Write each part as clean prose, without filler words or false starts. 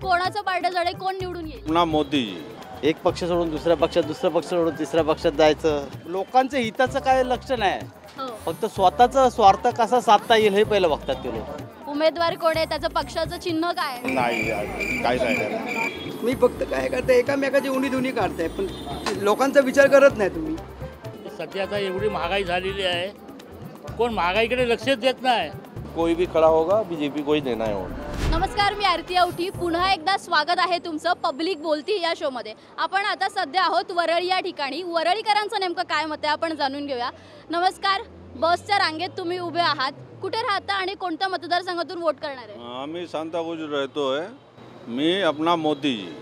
कोणाचं पारडं जड आहे, कोण निवडून येईल? पुन्हा मोदीजी. एक पक्ष सोडून दुसऱ्या पक्ष सोडून तिसऱ्या पक्षात जायचं. लोकांचं हिताचं काय लक्ष नाही, हो. फक्त स्वतःचा स्वार्थ कसा साधता येईल हे पहिलं बघतात ते लोक. उमेदवार कोण आहे, त्याचं पक्षाचं चिन्ह काय आहे? नाही काहीच नाही. मी फक्त काय करते, एकामेकाची उणी काढताय, पण लोकांचा विचार करत नाही तुम्ही. सध्या आता एवढी महागाई झालेली आहे, कोण महागाईकडे लक्षच देत नाही. कोई भी खड़ा होगा बीजेपी को ही देना है वोट. नमस्कार, मी आरती औटी. पुन्हा एकदा स्वागत आहे तुमचं पब्लिक बोलती या शोमध्ये. आपण आता सध्या आहोत वरळी या ठिकाणी. वरळीकरांचं नेमकं काय मत आहे आपण जाणून घेऊया. नमस्कार, बसच्या रांगेत तुम्ही उभे आहात, कुठे राहता आणि कोणत्या मतदारसंघातून वोट करणार आहे? आम्ही सांताक्रूज रहतो है. मी अपना मोदी जी.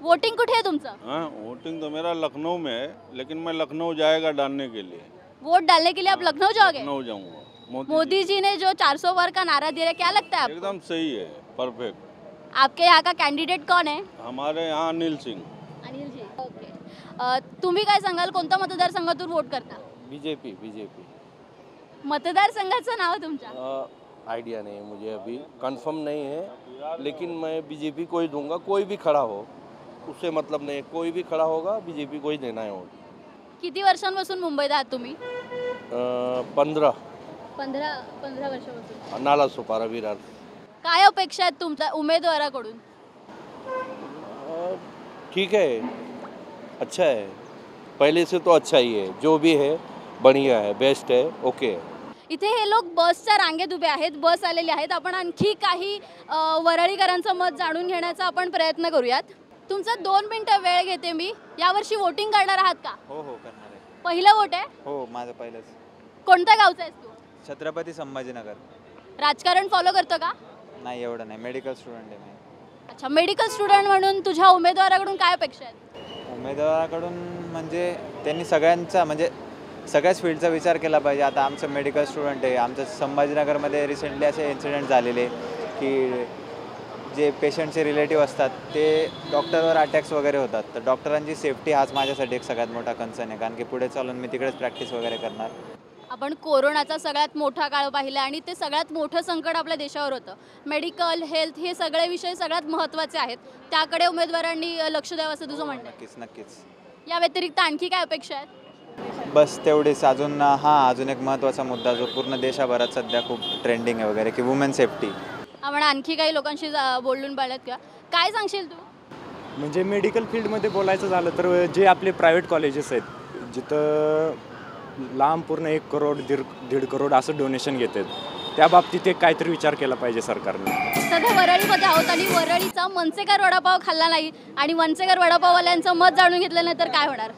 वोटिंग कुठे आहे तुमचं? हाँ, वोटिंग तो मेरा लखनऊ में है, लेकिन मैं लखनऊ जाएगा डालने के लिए. वोट डालने के लिए आप लखनऊ जाओगे? लखनऊ जाऊंगा. मोदी जी ने जो 400 वार का नारा दिया है, क्या लगता है आपको? एकदम सही है, परफेक्ट. आपके यहाँ का कैंडिडेट कौन है? हमारे यहाँ अनिल सिंह. अनिल जी. ओके. तुम्ही काय सांगाल, कोणत्या मतदारसंघातून वोट करता? बीजेपी. मतदारसंघाचं नाव तुमच्या? आइडिया नहीं है मुझे, अभी कंफर्म नहीं है, लेकिन मैं बीजेपी को ही दूंगा. कोई भी खड़ा हो उससे मतलब नहीं है, कोई भी खड़ा होगा बीजेपी को ही देना है वोट. किती वर्षांपासून मुंबईत आहात तुम्ही? 15 वर्षापासून. नाला सुपारा विरार. काय अपेक्षा आहेत तुमच्या उमेदवाराकडून? ठीक है, अच्छा है, पहले से तो अच्छा ही है, जो भी है बढ़िया है, बेस्ट है, ओके है. इथे हे लोक बसच्या रांगेत उभे आहेत, बस आलेले आहेत. आपण आणखी काही वरळीकरांचं मत जाणून घेण्याचा आपण प्रयत्न करूयात. तुमचा 2 मिनिटं वेळ घेते मी. यावर्षी वोटिंग करणार आहात का? हो करणार आहे. पहिलं वोट आहे? हो, माझं पहिलंच. कोणत्या गावचा आहेस तू? छत्रपती संभाजीनगर. राजकारण फॉलो करतो का? नाही, एवढं नाही, मेडिकल स्टुडंट आहे मी. अच्छा, मेडिकल स्टुडंट म्हणून तुझ्या उमेदवाराकडून काय अपेक्षा आहेत? उमेदवाराकडून म्हणजे त्यांनी सगळ्यांचा म्हणजे सगळ्याच फील्डचा विचार केला पाहिजे. आता आमचं मेडिकल स्टुडंट आहे, आमचं संभाजीनगरमध्ये रिसेंटली असे इन्सिडेंट झालेले की जे पेशंटचे रिलेटिव्ह असतात ते डॉक्टरवर अटॅक्स वगैरे होतात, तर डॉक्टरांची सेफ्टी हाच माझ्यासाठी एक सगळ्यात मोठा कन्सर्न आहे, कारण की पुढे चालून मी तिकडेच प्रॅक्टिस वगैरे करणार. आपण कोरोनाचा सगळ्यात मोठा काळ पाहिला आणि ते सगळ्यात मोठं संकट आपल्या देशावर होतं. मेडिकल, हेल्थ हे सगळे विषय सगळ्यात महत्त्वाचे आहेत, त्याकडे उमेदवारांनी लक्ष द्यावं असं तुझं म्हणणं आहे? नक्कीच. या व्यतिरिक्त आणखी काय अपेक्षा आहेत? बस तेवढीच. अजून एक महत्त्वाचा मुद्दा जो पूर्ण देशाभरात सध्या खूप ट्रेंडिंग आहे वगैरे, की वुमेन सेफ्टी. आपण आणखी काही लोकांशी बोलून पाहिलं का? काय सांगशील तू? म्हणजे मेडिकल फील्डमध्ये बोलायचं झालं तर जे आपले प्रायव्हेट कॉलेजेस आहेत जिथं लांब पूर्ण 1 करोड 1.5 करोड असं डोनेशन घेतात, त्या बाबतीत एक काहीतरी विचार केला पाहिजे सरकारने. सध्या वरळीमध्ये आहोत आणि वरळीचा मनसेकर वडापाव खाल्ला नाही आणि मनसेकर वडापाववाल्यांचं मत जाणून घेतलं नाही तर काय होणार?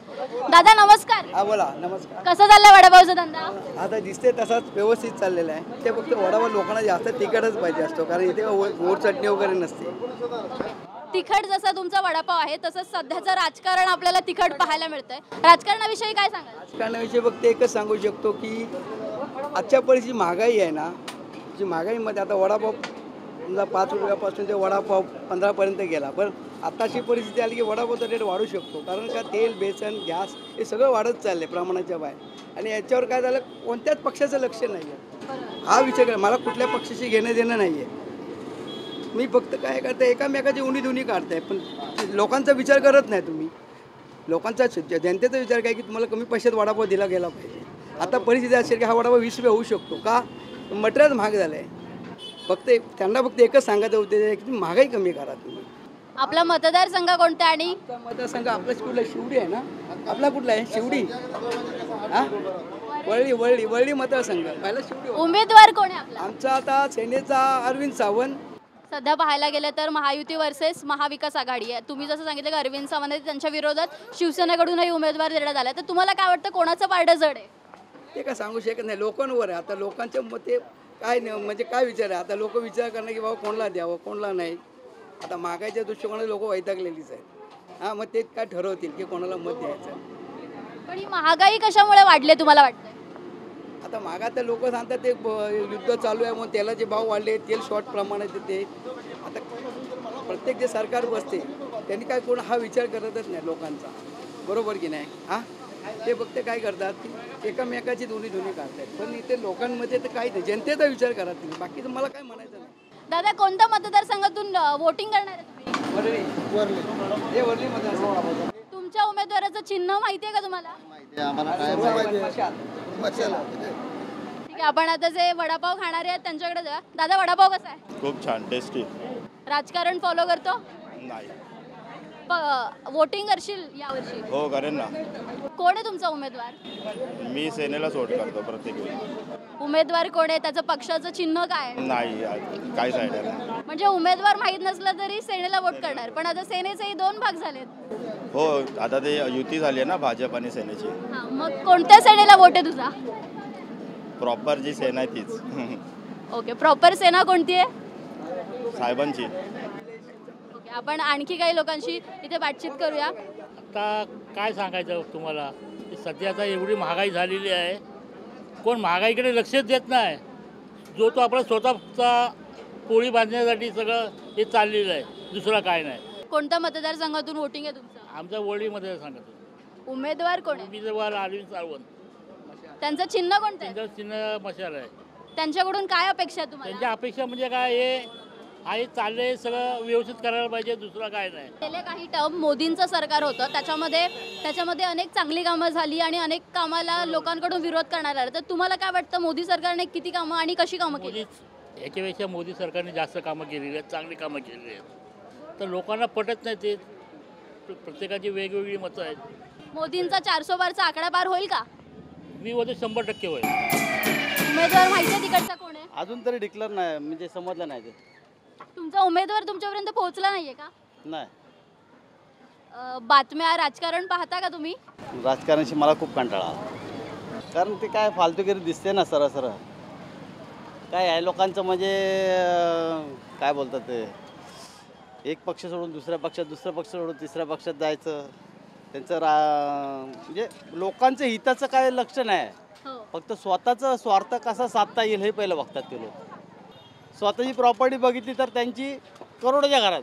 दादा नमस्कार. हा बोला. नमस्कार. कसं चाललंय वडापावचा धंदा? आता दिसते तसाच व्यवस्थित चाललेला आहे. ते फक्त वडापाव लोकांना जास्त तिखटच पाहिजे असतो, कारण इथे गोड चटणी वगैरे नसते. तिखट जसा तुमचा वडापाव आहे तसंच सध्याचं राजकारण आपल्याला तिखट पाहायला मिळतंय. राजकारणाविषयी काय सांगाल? राजकारणाविषयी फक्त एकच सांगू शकतो की आजच्या परिस्थिती महागाई आहे ना, जी महागाईमध्ये आता वडापाव समजा 5 रुपयापासून ते वडापाव 15पर्यंत गेला, पण आताची परिस्थिती आली की वडापावचा रेट वाढू शकतो, कारण का तेल, बेसन, गॅस हे सगळं वाढत चाललं आहे प्रमाणाच्या बाहेर. आणि याच्यावर काय झालं, कोणत्याच पक्षाचं लक्ष नाही आहे. हा विचार करा, मला कुठल्या पक्षाशी घेणं देणं नाही आहे. मी फक्त काय करते, एकामेकाची उणी काढताय, पण लोकांचा विचार करत नाही तुम्ही. लोकांचा जनतेचा विचार काय की तुम्हाला कमी पैशात वडापाव दिला गेला पाहिजे. आता परिस्थिती असेल की हा वडापाव 20 रुपये होऊ शकतो का? मटेरियल महाग झालं आहे. त्यांना फक्त एकच सांगायचं होते की तुम्ही महागाई कमी करा. तुम्ही आपला मतदारसंघ कोणता? आणि मतदारसंघ आपला कुठला? शिवडी आहे ना आपला? कुठला आहे? शिवडी. हां, वरळी मतदारसंघ पहिला शिवडी. उमेदवार कोण आहे आपला? आमचा आता सेनेचा अरविंद सावंत. सध्या पाहायला गेलं तर महायुती वर्सेस महाविकास आघाडी आहे. तुम्ही जसं सांगितलं की अरविंद सावंत त्यांच्या विरोधात शिवसेनेकडूनही उमेदवार देण्यात आला, तर तुम्हाला काय वाटतं कोणाचं पारडं जड आहे? ते काय सांगू शकत नाही, लोकांवर आहे. आता लोकांच्या मते काय नाही, म्हणजे काय विचार आहे. आता लोक विचार करणार की बाबा कोणाला द्यावं कोणाला नाही. आता महागाईच्या दृष्टिकोनाने लोक वैतागलेलीच आहेत. हां, मग ते काय ठरवतील की कोणाला मत द्यायचं. पण ही महागाई कशामुळे वाढली तुम्हाला वाटतं? आता मागात लोक सांगतात ते युद्ध चालू आहे म्हणून तेलाचे भाव वाढले, तेल शॉर्ट प्रमाणात येते. आता प्रत्येक जे सरकार बसते त्यांनी काय कोण हा विचार करतच नाही लोकांचा, बरोबर की नाही? हां, ते फक्त काय करतात की एकामेकाची दोन्ही काढतात, पण इथे लोकांमध्ये तर काही नाही, जनतेचा विचार करा तुम्ही. बाकी तर मला काय म्हणायचं नाही. दादा कोणत्या मतदारसंघातून वोटिंग करणार आहे तुम्ही? हे वरली मतदारसंघ. तुमच्या उमेदवाराचं चिन्ह माहिती आहे का तुम्हाला? ठीक आहे, आपण आता जे वडापाव खाणारे आहेत त्यांच्याकडे जाऊया. दादा, वडापाव कसा आहे? खूप छान, टेस्टी. राजकारण फॉलो करतो? नाही. वोटिंग करशील यावर्षी? हो, करेन ना. कोण आहे तुमचा उमेदवार? मी सेनेला सपोर्ट करतो प्रत्येक वेळी. उमेदवार कोण आहे, त्याचं पक्षाचं चिन्ह काय आहे? नाही, काहीच आयडिया नाही. म्हणजे उमेदवार माहीत नसलं तरी सेनेला वोट करणार, पण आता सेनेचेही 2 भाग झालेत. हो, आता ते युती झाली आहे ना भाजप आणि सेनेची. हा, मग कोणत्या सेनेला वोट आहे तुझा? प्रॉपर जी सेना आहे तीच. ओके, प्रॉपर सेना कोणती आहे? साहेबांची. ओके, आपण आणखी काही लोकांशी इथे बातचीत करूया. आता काय सांगायचं तुम्हाला, की सध्या आता एवढी महागाई झालेली आहे, कोण महागाईकडे लक्षच देत नाही. जो तो आपला स्वतःचा पोळी बांधण्यासाठी सगळं हे चाललेलं आहे, दुसरं काय नाही. कोणत्या मतदारसंघातून वोटिंग आहे तुमचं? आमच्या वडीमध्ये सांगतो उमेदवार कोण आहे? उमेदवार अरविंद सावंत. त्यांचं चिन्ह कोणतं आहे? त्यांचं चिन्ह मशाल आहे. त्यांच्याकडून काय अपेक्षा आहे तुम्हाला? त्यांच्या अपेक्षा म्हणजे काय, हे चाललंय सगळं व्यवस्थित करायला पाहिजे, दुसरं काय नाही. गेले काही टर्म मोदींचं सरकार होतं, त्याच्यामध्ये अनेक चांगली कामं झाली आणि अनेक कामाला लोकांकडून विरोध करण्यात आला. तर तुम्हाला काय वाटतं, मोदी सरकारने किती कामं आणि कशी कामं केली? याच्यापेक्षा मोदी सरकारने जास्त कामं केलेली आहेत, चांगली कामं केलेली आहेत. तर लोकांना पटत नाही, ते प्रत्येकाची वेगवेगळी मतं आहेत. मोदींचा 400 पारचा आकडा पार होईल का? मी होते 100% होईल. उमेदवार माहिती आहे तिकडचा कोण आहे? अजून तरी डिक्लेअर नाही, म्हणजे समजलं नाही ते. तुमचा उमेदवार तुमच्यापर्यंत पोहोचला नाहीये का? नाही, बातम्या, राजकारण पाहता का तुम्ही? राजकारणाशी मला खूप कंटाळा आला. कारण ते काय फालतूगिरी दिसते ना सरळ. काय आहे लोकांचं म्हणजे काय बोलतात ते, एक पक्ष सोडून दुसऱ्या पक्षात, दुसरा पक्ष सोडून तिसऱ्या पक्षात जायचं. त्यांचं म्हणजे लोकांचं हिताचं काय लक्ष नाही. हो. फक्त स्वतःचा स्वार्थ कसा साधता येईल हे पहिलं बघतात ते लोक. स्वतःची प्रॉपर्टी बघितली तर त्यांची करोडोच्या घरात,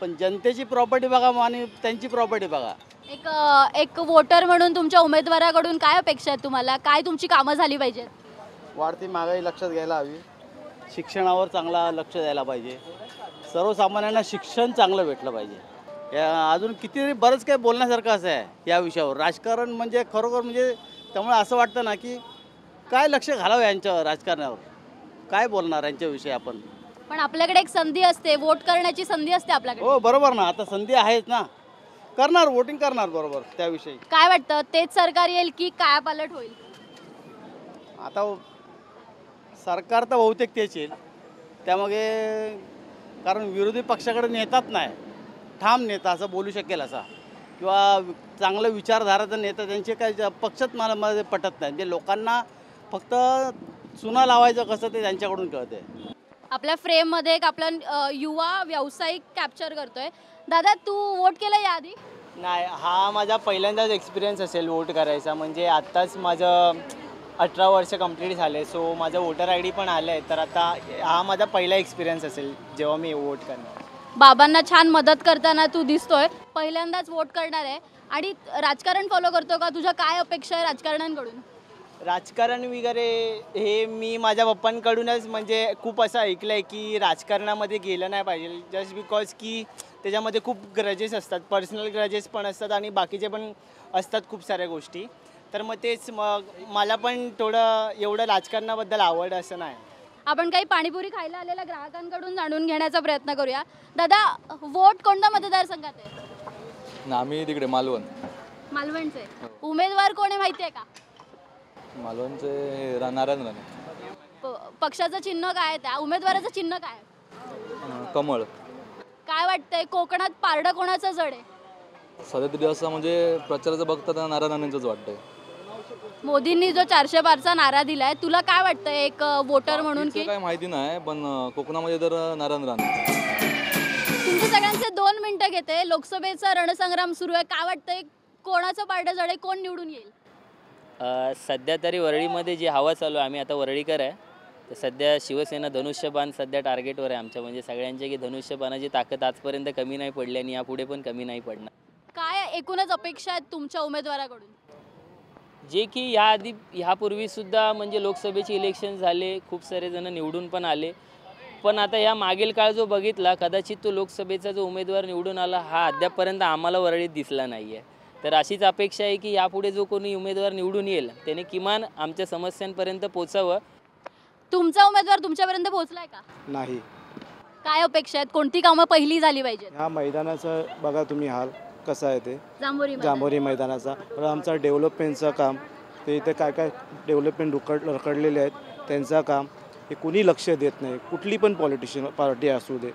पण जनतेची प्रॉपर्टी बघा आणि त्यांची प्रॉपर्टी बघा. एक वोटर म्हणून तुमच्या उमेदवाराकडून काय अपेक्षा आहेत तुम्हाला? काय तुमची कामं झाली पाहिजेत? वाढती महागाई लक्षात घ्यायला हवी, शिक्षणावर चांगला लक्ष द्यायला पाहिजे, सर्वसामान्यांना शिक्षण चांगलं भेटलं पाहिजे. अजून किती बरंच काही बोलण्यासारखं असं आहे या विषयावर. राजकारण म्हणजे खरोखर म्हणजे त्यामुळे असं वाटतं ना की काय लक्ष घालावं यांच्या राजकारणावर, काय बोलणार यांच्याविषयी आपण. पण आपल्याकडे एक संधी असते, वोट करण्याची संधी असते आपल्याकडे. हो बरोबर ना, आता संधी आहेच ना, करणार वोटिंग करणार बरोबर. त्याविषयी काय वाटतं, तेच सरकार येईल की काय पालट होईल? आता सरकार तर बहुतेक तेच येईल. त्यामागे कारण विरोधी पक्षाकडे नेताच नाही, ठाम नेता असं बोलू शकेल असा, किंवा चांगलं विचारधाराचा नेता त्यांचे काय पक्षात मला पटत नाही. म्हणजे लोकांना फक्त चुना लावायचं कसं ते त्यांच्याकडून कळते. आपल्या फ्रेममध्ये एक आपला युवा व्यावसायिक कॅप्चर करतोय. दादा, तू वोट केलं याआधी? नाही, हा माझा पहिल्यांदाच एक्सपिरियन्स असेल वोट करायचा. म्हणजे आत्ताच माझं 18 वर्ष कंप्लीट झाले, सो माझं वोटर आय डी पण आलं आहे. तर आता हा माझा पहिला एक्सपिरियन्स असेल जेव्हा मी वोट करणार. बाबांना छान मदत करताना तू दिसतोय, पहिल्यांदाच वोट करणार आहे आणि राजकारण फॉलो करतो का? तुझ्या काय अपेक्षा आहे राजकारण्यांकडून? राजकारण वगैरे हे मी माझ्या पप्पांकडूनच म्हणजे खूप असं ऐकलं आहे की राजकारणामध्ये गेलं नाही पाहिजे, जस्ट बिकॉज की त्याच्यामध्ये खूप ग्रजेस असतात, पर्सनल ग्रजेस पण असतात आणि बाकीचे पण असतात खूप साऱ्या गोष्टी. तर मग तेच मला पण थोडं एवढं राजकारणाबद्दल आवड असं नाही. आपण काही पाणीपुरी खायला आलेल्या ग्राहकांकडून जाणून घेण्याचा प्रयत्न करूया. दादा, वोट कोणत्या मतदारसंघात आहे? आम्ही तिकडे मालवण. मालवणचे. उमेदवार कोण आहे माहिती आहे का? मालवणचे नारायण राणे. पक्षाचं चिन्ह काय आहे, त्या उमेदवाराचं चिन्ह काय आहे? कमळ. काय वाटतंय, कोकणात पारडं कोणाचं जड आहे? सध्या तरी असं म्हणजे प्रचाराचं बघता तर नारायण राणेंचंच वाटतंय. मोदींनी जो 400 पारचा नारा दिलाय, तुला काय वाटतंय एक वोटर म्हणून? की काय माहिती नाही, पण कोकणामध्ये तर नारायण राणे. तुमच्या सगळ्यांचे 2 मिनिटं घेते. लोकसभेचा रणसंग्राम सुरू आहे. काय वाटतंय, कोणाचं पारडं जड आहे, कोण निवडून येईल? सध्या तरी वरळीमध्ये जी हवा चालू आहे, आम्ही आता वरळीकर आहे, तर सध्या शिवसेना धनुष्यबाण सध्या टार्गेटवर आहे आमच्या. म्हणजे सगळ्यांच्या की धनुष्यबाणाची ताकद आजपर्यंत कमी नाही पडली आणि यापुढे पण कमी नाही पडणार. काय एकूणच अपेक्षा आहेत तुमच्या उमेदवाराकडून? जे की ह्यापूर्वीसुद्धा म्हणजे लोकसभेचे इलेक्शन झाले, खूप सारे जण निवडून पण आले, पण आता या मागील काळ जो बघितला, कदाचित तो लोकसभेचा जो उमेदवार निवडून आला हा अद्यापपर्यंत आम्हाला वरळीत दिसला नाही आहे. तर अशीच अपेक्षा आहे की यापुढे जो कोणी उमेदवार निवडून येईल त्याने किमान आमच्या समस्यांपर्यंत पोचावं. तुमचा उमेदवार तुमच्यापर्यंत पोहोचलाय का? नाही. काय अपेक्षा आहेत? कोणती कामं पहिली झाली पाहिजेत? ह्या मैदानाचं बघा तुम्ही हाल कसा आहे ते जांभोरी मैदान. जांभोरी मैदानाचा. तर आमचा डेव्हलपमेंटचं काम ते इथे काय काय डेव्हलपमेंट रखडलेले आहेत त्यांचं काम हे कुणी लक्ष देत नाही, कुठली पण पॉलिटिशियन पार्टी असू दे.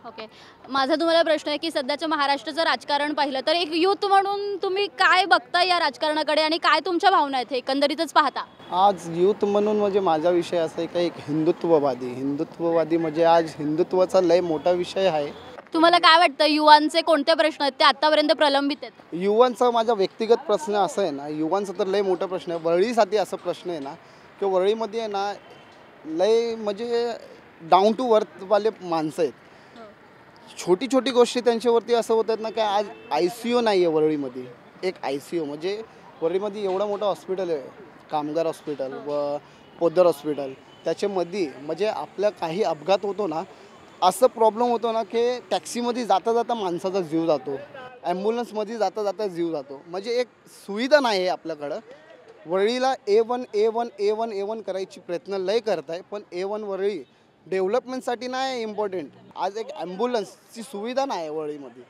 ओके, माझा तुम्हाला प्रश्न आहे की सध्याच्या महाराष्ट्राचं राजकारण पाहिलं तर एक युथ म्हणून तुम्ही काय बघता या राजकारणाकडे आणि काय तुमच्या भावना आहेत एकंदरीतच पाहता? आज यूथ म्हणून म्हणजे माझा विषय असा आहे का एक हिंदुत्ववादी म्हणजे आज हिंदुत्वाचा लय मोठा विषय आहे. तुम्हाला काय वाटतं युवांचे कोणते प्रश्न आहेत ते आतापर्यंत प्रलंबित आहेत? युवांचा माझा व्यक्तिगत प्रश्न असा आहे ना, युवांचा तर लय मोठा प्रश्न आहे. वरळीसाठी असा प्रश्न आहे ना की वरळीमध्ये आहे ना लय म्हणजे डाऊन टू वर्थवाले माणसं आहेत. छोटी छोटी गोष्टी त्यांच्यावरती असं होतात ना की आज ICU नाही आहे वरळीमध्ये. एक ICU म्हणजे वरळीमध्ये एवढा मोठा हॉस्पिटल आहे, कामगार हॉस्पिटल व पोद्दार हॉस्पिटल. त्याच्यामध्ये म्हणजे आपला काही अपघात होतो ना, असं प्रॉब्लेम होतो ना की टॅक्सीमध्ये जाता जाता माणसाचा जीव जातो, ॲम्ब्युलन्समध्ये जाता जाता जीव जातो. म्हणजे एक सुविधा नाही आहे आपल्याकडं. वरळीला A1 करायची प्रयत्न लय करत आहे, पण A1 वरळी डेव्हलपमेंटसाठी नाही इम्पॉर्टंट. आज एक ॲम्ब्युलन्सची सुविधा नाही आहे वरळीमध्ये.